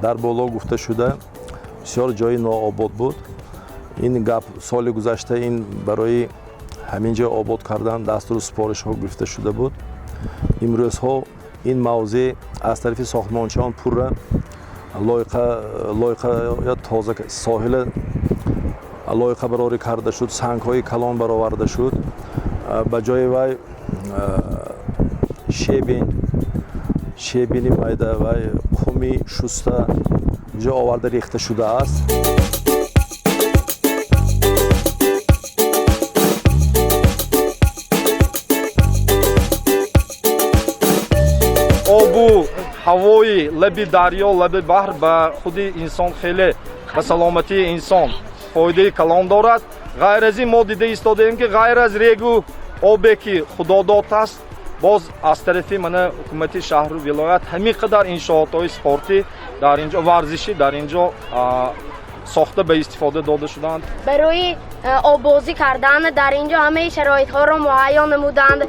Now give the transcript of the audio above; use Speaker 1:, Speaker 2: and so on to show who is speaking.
Speaker 1: дар боло гуфта шуда бисёр ҷои нообод буд. ин гап соли гузашта ин барои ҳамин ҷо обод кардан дастур супоришҳо гирифта шуда буд. имрӯзҳо ин мавзеъ аз тарафи сохтмончиён пурра лойқа ё тоза соҳила лойқа барорӣ карда шуд, сангҳои калон бароварда шуд. ба ҷои вай шебини майда ва қуми шуста ҷо оварда рехта шудааст.
Speaker 2: обу ҳавои лаби дарё, лаби баҳр ба худи инсон хеле ба саломатии инсон фоидаи калон дорад. ғайр аз ин мо дида истодаем ки ғайр аз регу обе ки худо дод аст, боз аз тарафи мана ҳукумати шаҳру вилоят ҳамин қадар иншоотҳои спортӣ дар инҷо, варзишӣ дар инҷо сохта ба истифода дода шуданд.
Speaker 3: барои обозӣ кардан дар инҷо ҳамаи шароитҳоро муҳайё намуданд.